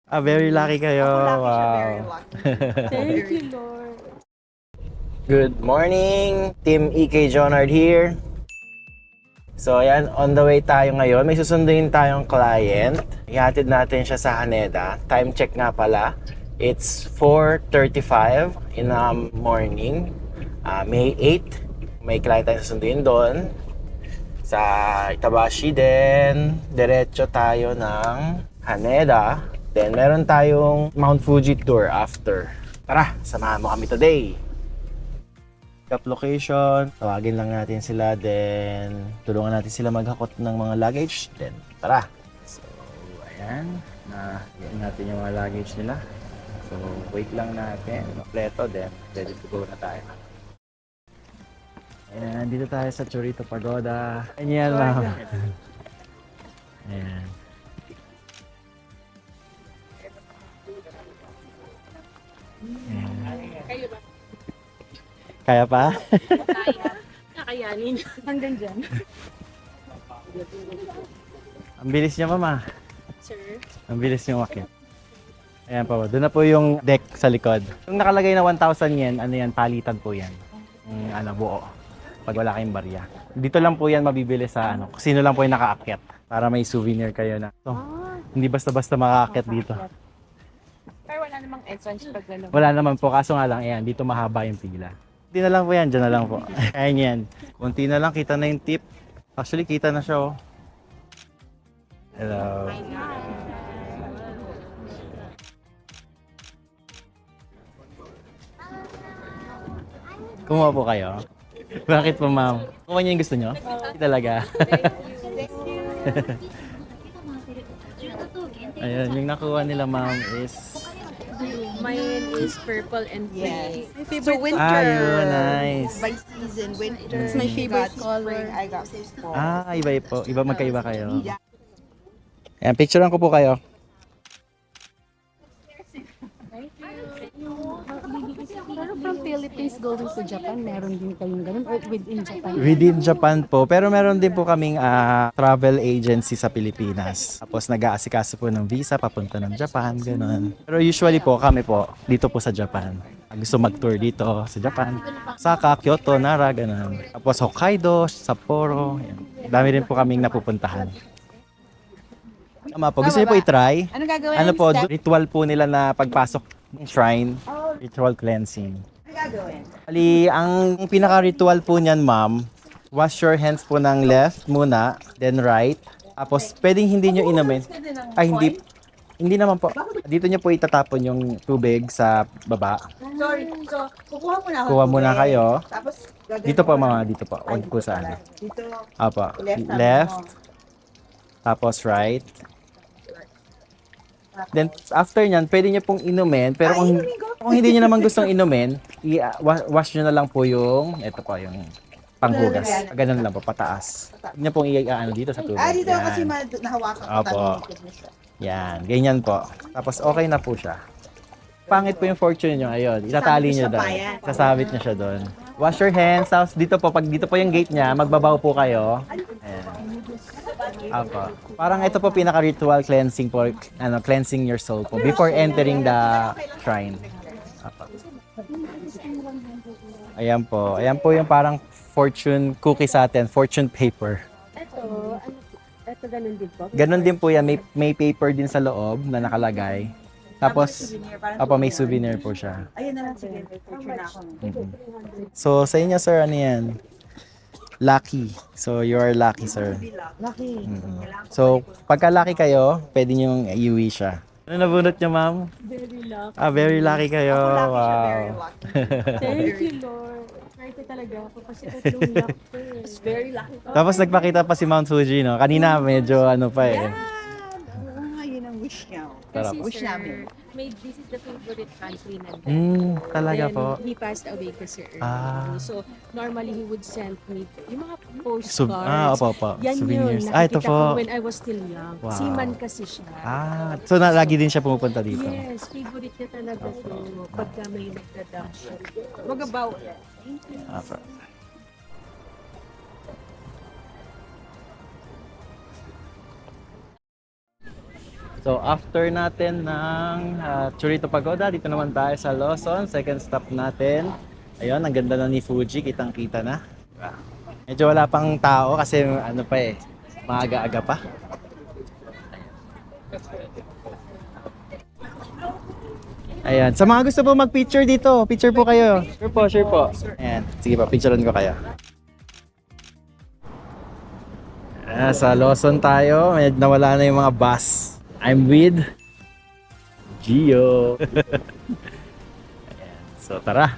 Very lucky kayo. Ako lucky siya, Wow. very lucky. Thank you, Lord. Good morning, Team EK Jonard here. So ayan, on the way tayo ngayon. May susunduin tayong client. Ihatid natin siya sa Haneda. Time check nga pala. It's 4:35 in the morning. May 8. May client tayong susunduin doon. Sa Itabashi din. Diretso tayo ng Haneda. Then meron tayong Mount Fuji tour after. Tara, samahan mo kami today. Up location, tawagin lang natin sila, then tulungan natin sila maghakot ng mga luggage, then tara. So ayan, yan natin yung mga luggage nila. So wait lang natin, kompleto, then ready to go na tayo. Ayan, dito tayo sa Chorito Pagoda. Ayan lang. Ayan. Ayan. Kaya pa? Kaya. Kakayanin. Hanggang dyan. Ang bilis niya, mama. Sir. Ang bilis niya umakyat. Ayan po. Doon na po yung deck sa likod. Yung nakalagay na 1,000 yen, ano yan, palitan po yan. Yung buo. Pag wala kayong barya. Dito lang po yan mabibili sa kung sino lang po yung nakaakyat. Para may souvenir kayo na. So, hindi basta-basta makaakyat dito. Pero wala namang entrance pag gano'n. Wala naman po. Kaso nga lang, ayan, dito mahaba yung pila. Kunti na lang po yan. Diyan na lang po. Ayan yan. Kunti na lang. Kita na yung tip. Actually, kita na siya, oh. Hello. Kumuha po kayo. Bakit po, ma'am? Kumuha niyo yung gusto niyo? Hindi talaga. Ayun, yung nakuha nila, ma'am, is... Mine is purple and Yes. pink. My favorite winter. Ayun, nice. By season, winter. It's my favorite got color. Spring, I got fall. Iba po. Iba magkaiba kayo. Ayan, picturean ko po kayo. Pero from Philippines going to Japan, meron din kayong ganun or within Japan? Within Japan po. Pero meron din po kaming travel agency sa Pilipinas. Tapos nag-aasikaso po ng visa papunta ng Japan, gano'n. Pero usually po, kami po, dito po sa Japan. Gusto mag-tour dito sa Japan. Osaka, Kyoto, Nara, gano'n. Tapos Hokkaido, Sapporo. Yan. Dami rin po kaming napupuntahan. Tama po. Gusto niyo po i-try? Ano gagawin? Ano po, Step? ritual po nila na pagpasok ng shrine. Ritual cleansing. Ano gagawin? Bali, ang pinaka-ritual po niyan, ma'am, wash your hands po ng left muna, then right. Tapos, pwedeng hindi nyo inumin. Ay, hindi naman po. Dito nyo po itatapon yung tubig sa baba. Sorry. So, kukuha muna ako. Kuha ng muna tubig. kayo. Tapos, gagawin Dito po, ko mama, lang. dito po. Ay, Huwag po dito sa pala. ano. Dito. Apo. Left. Left. Tapos right. Then, after nyan, pwede nyo pong inumin. Pero kung hindi nyo naman gustong inumin, wash nyo na lang po yung, ito po, yung panghugas. Ganun lang po, pataas. Huwag nyo pong dito sa tubig. Dito Yan. kasi nahawakan ko. Opo. Yan, ganyan po. Tapos okay na po siya. Pangit po yung fortune nyo, ayun. Itatali nyo doon. Sasabit nyo siya doon. Wash your hands. Tapos dito po, pag dito po yung gate niya, magbabaw po kayo. Ayan. Apo. Parang ito po pinaka-ritual cleansing po, cleansing your soul po before entering the shrine. Apo. Ayan po. Ayan po yung parang fortune cookie sa atin, fortune paper. Ito ganun din po? Ganon din po yan. May paper din sa loob na nakalagay. Tapos, may souvenir po siya. Ayun na lang, sige. May picture na ako. So, sa inyo, sir, ano yan? Lucky. So, you are lucky, sir. Lucky. So, pagka lucky kayo, pwede niyong iuwi siya. Ano nabunot niyo, ma'am? Very lucky. Very lucky kayo. Ako lucky siya, Wow. very lucky. Thank you, Lord. Swerte talaga ako kasi tatlong luck ko eh. It's very lucky. Tapos nagpakita pa si Mount Fuji, no? Kanina medyo pa eh. Yun ang wish niya. Kasi Wish sir, namin. this is the favorite country na Talaga Then, po. he passed away kasi early. Ah. So, normally he would send me yung mga Ah, postcards. opo. Yan Souvenirs. yun, Ito nakikita po. ko when I was still young. Wow. Seaman kasi siya. So lagi din siya pumupunta dito. Yes, favorite niya talaga to pagka may nagdadaction. Wag about it. Apo. So after natin ng Churrito Pagoda, dito naman tayo sa Lawson. Second stop natin. Ayun, ang ganda na ni Fuji, kitang-kita na. Diba? Medyo wala pang tao kasi ano pa eh, maaga-aga pa. Ayan, sa mga gusto po mag-picture dito, picture po kayo. Sure po, sure po. Ayan, sige pa, picturean ko kayo. Sa Lawson tayo, medyo nawala na yung mga bus. I'm with Gio. Ayan, so tara,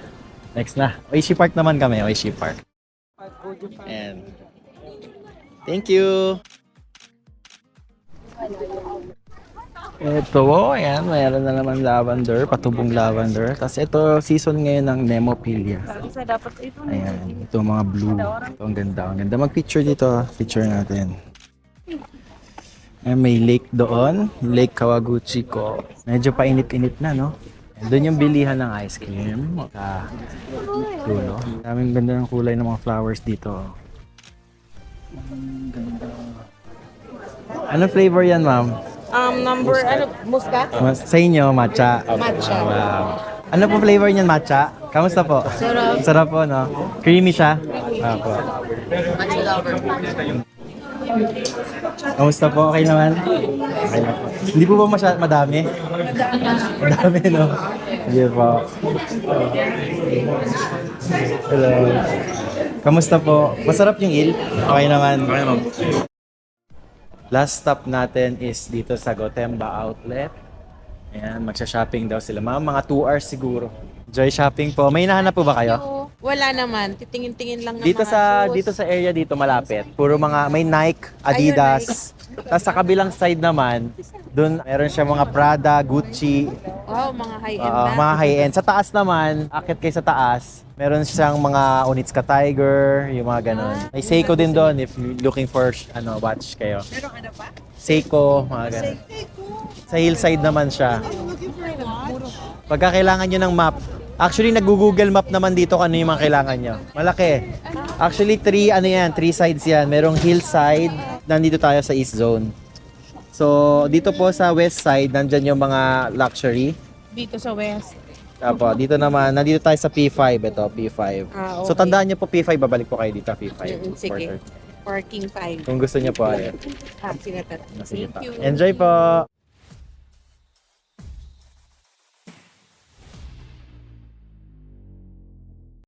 next na. Oishi Park naman kami, Oishi Park. And thank you. Ito, ayan, mayroon na naman lavender, patubong lavender. Tapos ito, season ngayon ng Nemophilia. Ayan, ito mga blue. Ito, ang ganda, ang ganda. Mag-picture dito, picture natin. Ayan, may lake doon, Lake Kawaguchi ko. Medyo painit-init na, no? Doon yung bilihan ng ice cream. Sa dulo. Daming ganda ng kulay ng mga flowers dito. Ang ganda. Ano flavor yan, ma'am? Muscat? Sa inyo, matcha. Matcha. Wow. Ano po flavor niyan, matcha? Kamusta po? Sarap. Sarap po, no? Creamy siya? Apo. Matcha lover. Kamusta po? Okay naman? Okay na po. Hindi po ba madami? Madami, no? Hindi po. Hello. Kamusta po? Masarap yung il? Okay naman? Okay naman. Last stop natin is dito sa Gotemba Outlet. Ayan, magsha-shopping daw sila. Mga 2 hours siguro. Enjoy shopping po. May hinahanap po ba kayo? Wala naman. Titingin-tingin lang ng Dito mga sa shoes. dito sa area dito malapit. Puro mga may Nike, Adidas. Tapos sa kabilang side naman, doon meron siya mga Prada, Gucci, Wow, mga high-end na. mga high-end. Sa taas naman, akit kayo sa taas, meron siyang mga Onitsuka Tiger, yung mga ganun. May Seiko din doon if you're looking for watch kayo. Meron ano pa? Seiko, mga ganun. Sa hillside naman siya. Pagka kailangan nyo ng map, actually nag-google map naman dito kung ano yung mga kailangan nyo. Malaki. Actually, 3 sides yan. Merong hillside, nandito tayo sa east zone. So, dito po sa west side, nandyan yung mga luxury. Dito sa west. Tapos, dito naman, nandito tayo sa P5. Ito, P5. Okay. So, tandaan nyo po P5, babalik po kayo dito, P5. Sige. Parking 5. Kung gusto nyo po, ayun. Sige, Sige thank pa. you. Enjoy po!